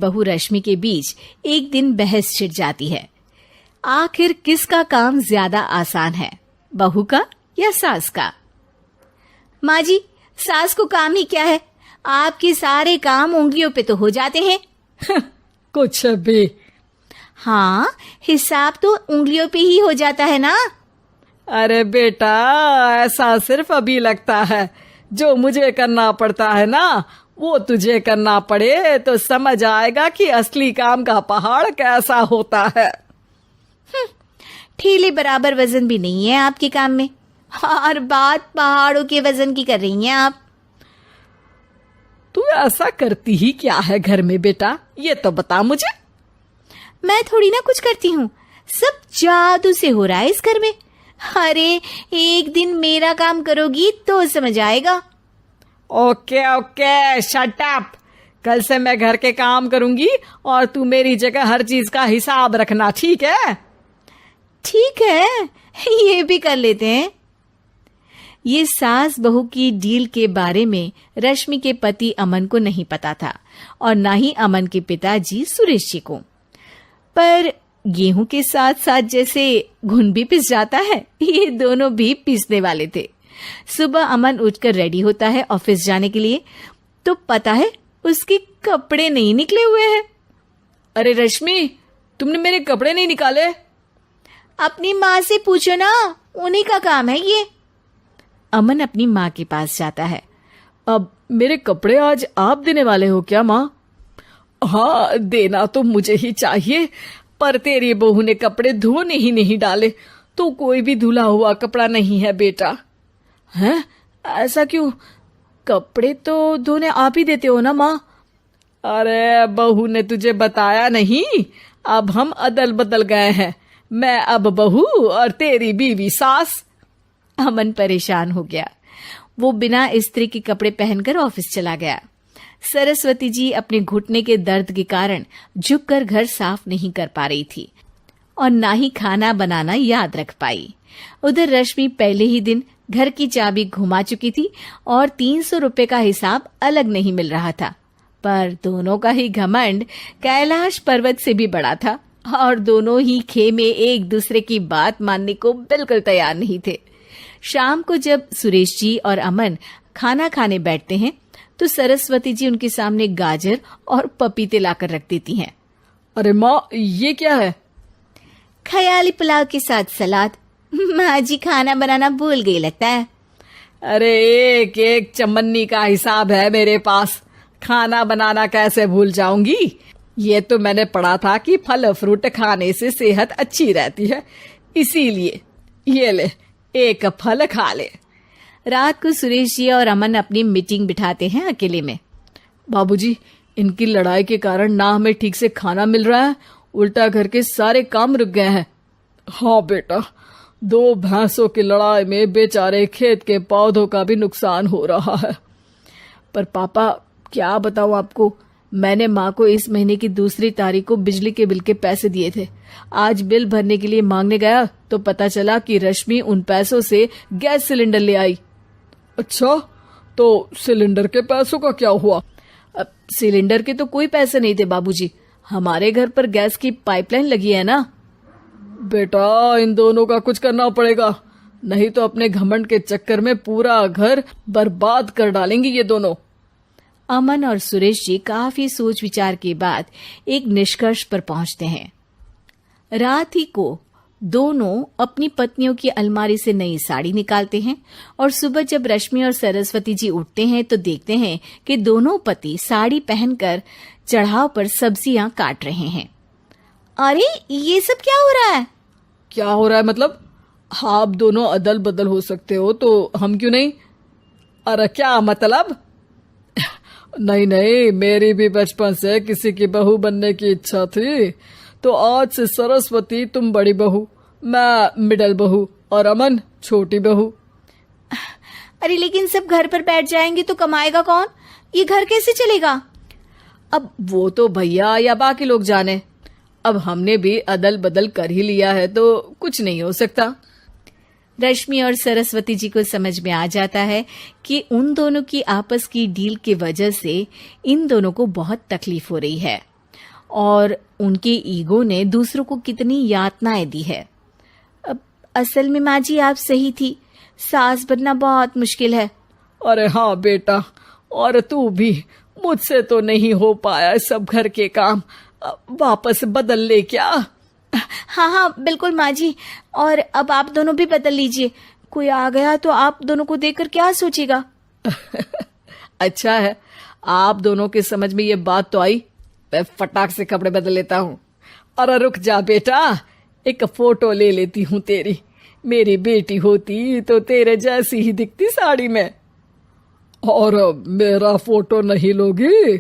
बहू रश्मि के बीच एक दिन बहस छिड़ जाती है। आखिर किसका काम ज्यादा आसान है, बहू का या सास का? माँ जी, सास को काम ही क्या है, आपके सारे काम उंगलियों पे तो हो जाते हैं। कुछ भी। हाँ, हिसाब तो उंगलियों पे ही हो जाता है ना। अरे बेटा, ऐसा सिर्फ अभी लगता है। जो मुझे करना पड़ता है ना, वो तुझे करना पड़े तो समझ आएगा कि असली काम का पहाड़ कैसा होता है। ठेले बराबर वजन भी नहीं है आपके काम में, और बात पहाड़ों के वजन की कर रही हैं आप। तू ऐसा करती ही क्या है घर में बेटा, ये तो बता मुझे। मैं थोड़ी ना कुछ करती हूँ, सब जादू से हो रहा है इस घर में। अरे एक दिन मेरा काम करोगी तो समझ आएगा। Okay okay, shut up. कल से मैं घर के काम करूंगी और तू मेरी जगह हर चीज का हिसाब रखना, ठीक है? ठीक है, ये भी कर लेते हैं। ये सास बहू की डील के बारे में रश्मि के पति अमन को नहीं पता था और ना ही अमन के पिताजी सुरेश जी को। पर गेहूं के साथ साथ जैसे घुन भी पिस जाता है, ये दोनों भी पीसने वाले थे। सुबह अमन उठकर रेडी होता है ऑफिस जाने के लिए, तो पता है उसके कपड़े नहीं निकले हुए हैं। अरे रश्मि, तुमने मेरे कपड़े नहीं निकाले? अपनी माँ से पूछो ना, उन्हीं का काम है ये। अमन अपनी माँ के पास जाता है। अब मेरे कपड़े आज आप देने वाले हो क्या माँ? हाँ, देना तो मुझे ही चाहिए, पर तेरी बहू ने कपड़े धोने ही नहीं डाले, तो कोई भी धुला हुआ कपड़ा नहीं है बेटा। हैं? ऐसा क्यों? कपड़े तो धोने आप ही देते हो ना माँ? अरे बहू ने तुझे बताया नहीं, अब हम अदल बदल गए हैं। मैं अब बहू और तेरी बीवी सास। अमन परेशान हो गया। वो बिना इस्त्री के कपड़े पहनकर ऑफिस चला गया। सरस्वती जी अपने घुटने के दर्द के कारण झुककर घर साफ नहीं कर पा रही थी और ना ही खाना बनाना याद रख पाई। उधर रश्मि पहले ही दिन घर की चाबी घुमा चुकी थी और 300 रुपए का हिसाब अलग नहीं मिल रहा था। पर दोनों का ही घमंड कैलाश पर्वत से भी बड़ा था और दोनों ही खेमे एक दूसरे की बात मानने को बिल्कुल तैयार नहीं थे। शाम को जब सुरेश जी और अमन खाना खाने बैठते हैं तो सरस्वती जी उनके सामने गाजर और पपीते लाकर रख देती हैं। अरे माँ, ये क्या है? ख्याली पुलाव के साथ सलाद। माँ जी खाना बनाना भूल गई लगता है। अरे एक एक चमन्नी का हिसाब है मेरे पास, खाना बनाना कैसे भूल जाऊंगी? ये तो मैंने पढ़ा था कि फल फ्रूट खाने से सेहत अच्छी रहती है, इसीलिए ये ले, एक फल खा ले। रात को सुरेश जी और अमन अपनी मीटिंग बिठाते हैं अकेले में। बाबूजी, इनकी लड़ाई के कारण ना हमें ठीक से खाना मिल रहा है, उल्टा घर के सारे काम रुक गए हैं। हाँ बेटा, 2 भैंसों की लड़ाई में बेचारे खेत के पौधों का भी नुकसान हो रहा है। पर पापा, क्या बताऊं आपको, मैंने माँ को इस महीने की 2 तारीख को बिजली के बिल के पैसे दिए थे। आज बिल भरने के लिए मांगने गया तो पता चला कि रश्मि उन पैसों से गैस सिलेंडर ले आई। अच्छा, तो सिलेंडर के पैसों का क्या हुआ? अब सिलेंडर के तो कोई पैसे नहीं थे बाबूजी, हमारे घर पर गैस की पाइपलाइन लगी है ना। बेटा, इन दोनों का कुछ करना पड़ेगा, नहीं तो अपने घमंड के चक्कर में पूरा घर बर्बाद कर डालेंगी ये दोनों। अमन और सुरेश जी काफी सोच विचार के बाद एक निष्कर्ष पर पहुंचते हैं। रात ही को दोनों अपनी पत्नियों की अलमारी से नई साड़ी निकालते हैं और सुबह जब रश्मि और सरस्वती जी उठते हैं तो देखते हैं कि दोनों पति साड़ी पहनकर चढ़ाव पर सब्जियां काट रहे हैं। अरे ये सब क्या हो रहा है? क्या हो रहा है मतलब? आप दोनों अदल बदल हो सकते हो तो हम क्यों नहीं? अरे क्या मतलब? नहीं नहीं, मेरी भी बचपन से किसी की बहू बनने की इच्छा थी, तो आज से सरस्वती तुम बड़ी बहू, मैं मिडल बहू और अमन छोटी बहू। अरे लेकिन सब घर पर बैठ जाएंगे तो कमाएगा कौन? ये घर कैसे चलेगा? अब वो तो भैया या बाकी लोग जाने, अब हमने भी अदल बदल कर ही लिया है तो कुछ नहीं हो सकता। रश्मि और सरस्वती जी को समझ में आ जाता है कि उन दोनों की आपस की डील की वजह से इन दोनों को बहुत तकलीफ हो रही है और उनके ईगो ने दूसरों को कितनी यातनाएं दी है। अब असल में माँ जी आप सही थी, सास बनना बहुत मुश्किल है। अरे हाँ बेटा, और तू भी, मुझसे तो नहीं हो पाया सब घर के काम, वापस बदल ले क्या? हाँ हाँ बिल्कुल माँ जी, और अब आप दोनों भी बदल लीजिए। कोई आ गया तो आप दोनों को देखकर क्या सोचेगा? अच्छा है, आप दोनों के समझ में ये बात तो आई। मैं फटाक से कपड़े बदल लेता हूँ। अरे रुक जा बेटा, एक फोटो ले लेती हूँ तेरी। मेरी बेटी होती तो तेरे जैसी ही दिखती साड़ी में। और मेरा फोटो नहीं लोगी?